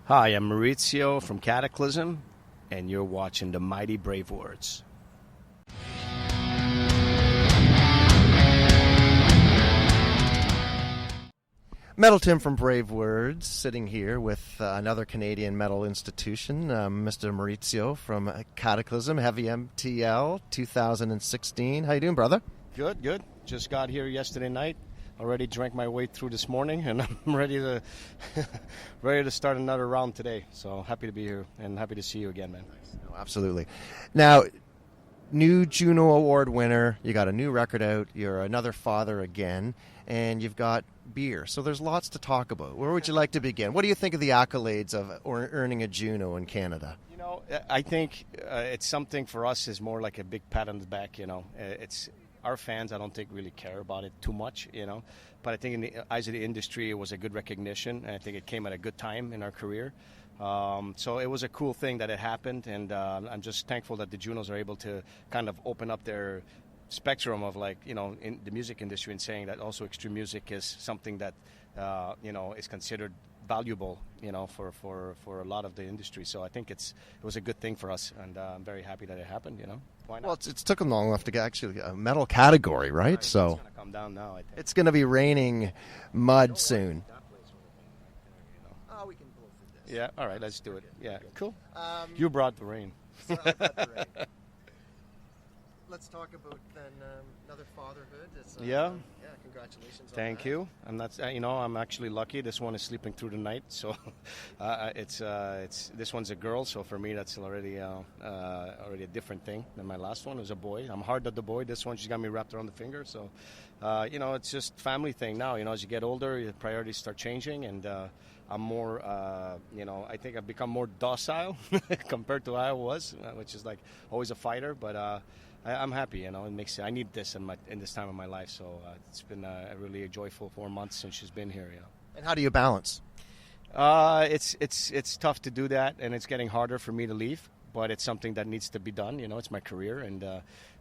Hi, I'm Maurizio from Kataklysm, and you're watching the mighty BraveWords. Metal Tim from BraveWords, sitting here with another Canadian metal institution, Mr. Maurizio from Kataklysm, Heavy MTL 2016. How you doing, brother? Good, good. Just got here yesterday night. Already drank my way through this morning, and I'm ready to start another round today. So happy to be here, and happy to see you again, man. No, absolutely. Now, new Juno Award winner. You got a new record out. You're another father again, and you've got beer. So there's lots to talk about. Where would you like to begin? What do you think of the accolades of earning a Juno in Canada? You know, I think it's something for us is more like a big pat on the back. You know, it's our fans. I don't think really care about it too much. You know, but I think in the eyes of the industry, it was a good recognition, and I think it came at a good time in our career. So it was a cool thing that it happened, and I'm just thankful that the Junos are able to kind of open up their spectrum of, like, you know, in the music industry, and saying that also extreme music is something that you know, is considered valuable, you know, for a lot of the industry. So I think it was a good thing for us, and I'm very happy that it happened. You know, why not? Well, it's took them long enough to get actually a metal category, right? So it's going to come down now. I think it's going to be raining mud soon. We can blow through this. Yeah, all right, let's do it. Yeah, cool. You brought the rain. So I got the rain. Let's talk about then another fatherhood. Yeah, congratulations. Thank you. I'm not, you know, I'm actually lucky. This one is sleeping through the night, so it's this one's a girl. So for me, that's already a different thing than my last one. It was a boy. I'm hard at the boy. This one, she's got me wrapped around the finger. So you know, it's just family thing now. You know, as you get older, your priorities start changing, and I'm more, you know, I think I've become more docile compared to how I was, which is like always a fighter, but. I'm happy, you know. It makes I need this in this time of my life, so it's been a really joyful 4 months since she's been here, you know. And how do you balance? It's tough to do that, and it's getting harder for me to leave. But it's something that needs to be done, you know. It's my career, and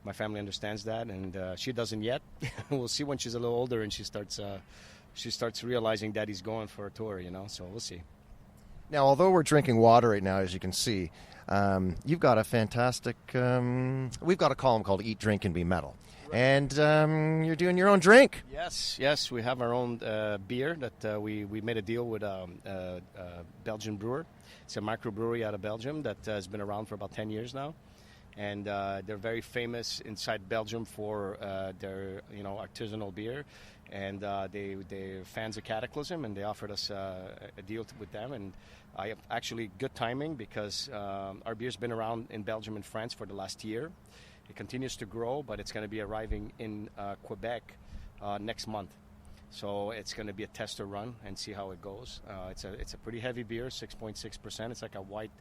my family understands that, and she doesn't yet. We'll see when she's a little older and she starts realizing Daddy's going for a tour, you know. So we'll see. Now, although we're drinking water right now, as you can see, you've got a fantastic... we've got a column called Eat, Drink, and Be Metal. Right. And you're doing your own drink. Yes. We have our own beer that we made a deal with a Belgian brewer. It's a microbrewery out of Belgium that has been around for about 10 years now. And they're very famous inside Belgium for their, you know, artisanal beer. And they're fans of Kataklysm, and they offered us a deal with them. And I have actually good timing, because our beer's been around in Belgium and France for the last year. It continues to grow, but it's going to be arriving in Quebec next month. So it's going to be a tester run and see how it goes. It's a pretty heavy beer, 6.6%. It's like a white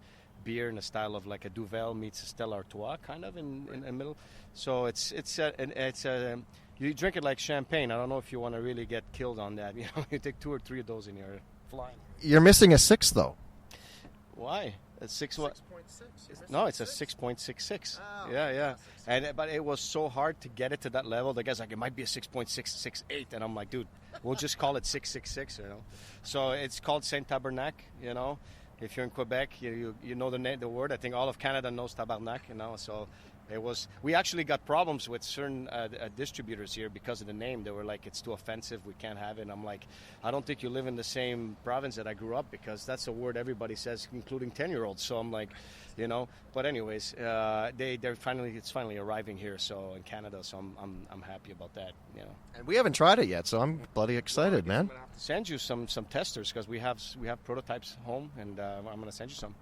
beer in the style of like a Duvel meets a Stella Artois, kind of in the middle. So it's you drink it like champagne. I don't know if you want to really get killed on that. You know, you take 2 or 3 of those and you're flying. You're missing a 6, though. Why? A 6 what? 6.6. No, it's a 6.66. Oh, yeah. But it was so hard to get it to that level. The guy's like, it might be a 6.668, and I'm like, dude, we'll just call it 666. You know, so it's called Saint Tabernacle. You know, if you're in Quebec, you know the word. I think all of Canada knows Tabernacle. You know, so. We actually got problems with certain distributors here because of the name. They were like, it's too offensive, we can't have it. And I'm like, I don't think you live in the same province that I grew up, because that's a word everybody says, including 10-year-olds. So I'm like, you know. But anyways, it's finally arriving here, so in Canada. So I'm happy about that, you know. And we haven't tried it yet, so I'm bloody excited, man. I'm gonna have to send you some testers, because we have prototypes home, and I'm gonna send you some.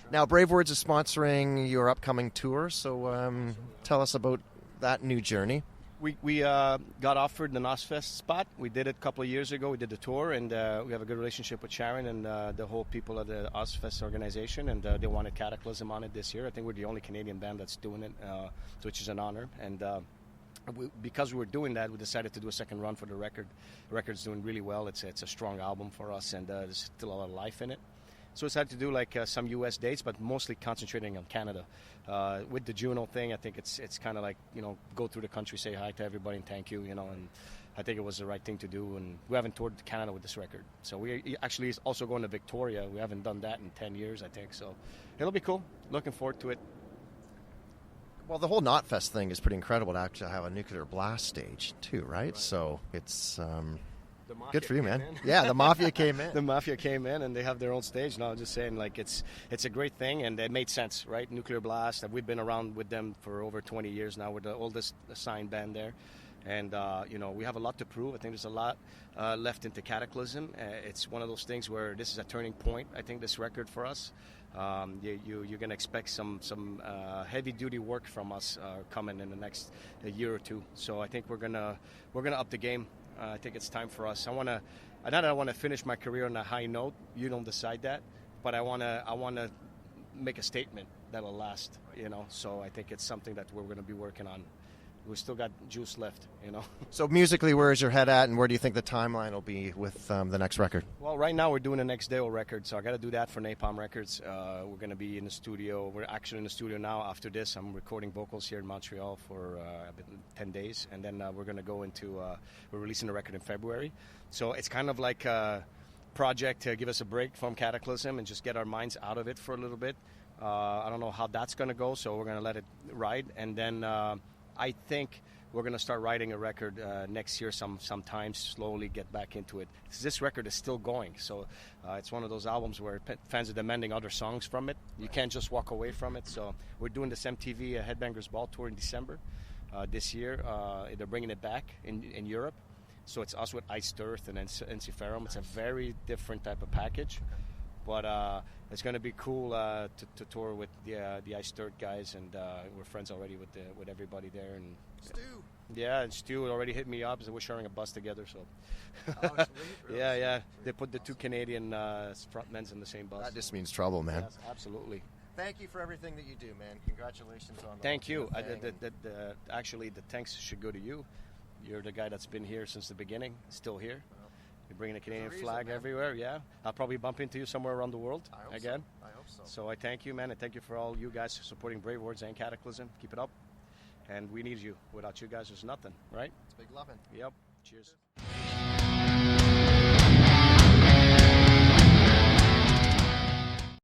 Now, BraveWords is sponsoring your upcoming tour, so tell us about that new journey. We got offered the Ozfest spot. We did it a couple of years ago. We did the tour, and we have a good relationship with Sharon and the whole people of the Ozfest organization, and they wanted Kataklysm on it this year. I think we're the only Canadian band that's doing it, which is an honor. And because we were doing that, we decided to do a second run for the record. The record's doing really well. It's a strong album for us, and there's still a lot of life in it. So we decided to do like some U.S. dates, but mostly concentrating on Canada. With the Juno thing, I think it's kind of like, go through the country, say hi to everybody and thank you, and I think it was the right thing to do. And we haven't toured Canada with this record. So we actually also going to Victoria. We haven't done that in 10 years, I think. So it'll be cool. Looking forward to it. Well, the whole Knotfest thing is pretty incredible to actually have a nuclear blast stage too, right? So it's good for you, man. Yeah, the Mafia came in. The Mafia came in, and they have their own stage now. I'm just saying, like, it's a great thing, and it made sense, right? Nuclear Blast. We've been around with them for over 20 years now. We're the oldest assigned band there. And, we have a lot to prove. I think there's a lot left into Kataklysm. It's one of those things where this is a turning point, I think, this record for us. You're going to expect some heavy-duty work from us coming in the next year or two. So I think we're gonna up the game. I think it's time for us. I want to finish my career on a high note. You don't decide that, but I want to make a statement that'll last. So I think it's something that we're going to be working on. We still got juice left, So musically, where is your head at, and where do you think the timeline will be with the next record? Well, right now we're doing the Next Deo record, so I got to do that for Napalm Records. We're going to be in the studio. We're actually in the studio now. After this, I'm recording vocals here in Montreal for 10 days, and then we're going to go into we're releasing the record in February. So it's kind of like a project to give us a break from Kataklysm and just get our minds out of it for a little bit. I don't know how that's going to go, so we're going to let it ride, and then I think we're going to start writing a record next year sometime, slowly get back into it. This record is still going, so it's one of those albums where fans are demanding other songs from it. You can't just walk away from it. So we're doing this MTV Headbangers Ball tour in December this year. They're bringing it back in Europe. So it's us with Iced Earth and Ensiferum. It's a very different type of package. But it's going to be cool to tour with the Iced Earth guys, and we're friends already with everybody there. And Stu. Yeah, and Stu already hit me up, so we're sharing a bus together. So. Oh, sweet. Really yeah. sweet. They put the two Canadian frontmen in the same bus. That just means trouble, man. Yes, absolutely. Thank you for everything that you do, man. Congratulations on the Thank you. thing. Actually, the thanks should go to you. You're the guy that's been here since the beginning, still here. You're bringing a Canadian flag everywhere, yeah. I'll probably bump into you somewhere around the world again. I hope so. So I thank you, man, and thank you for all you guys supporting BraveWords and Kataklysm. Keep it up. And we need you. Without you guys, there's nothing, right? It's big loving. Yep. Cheers.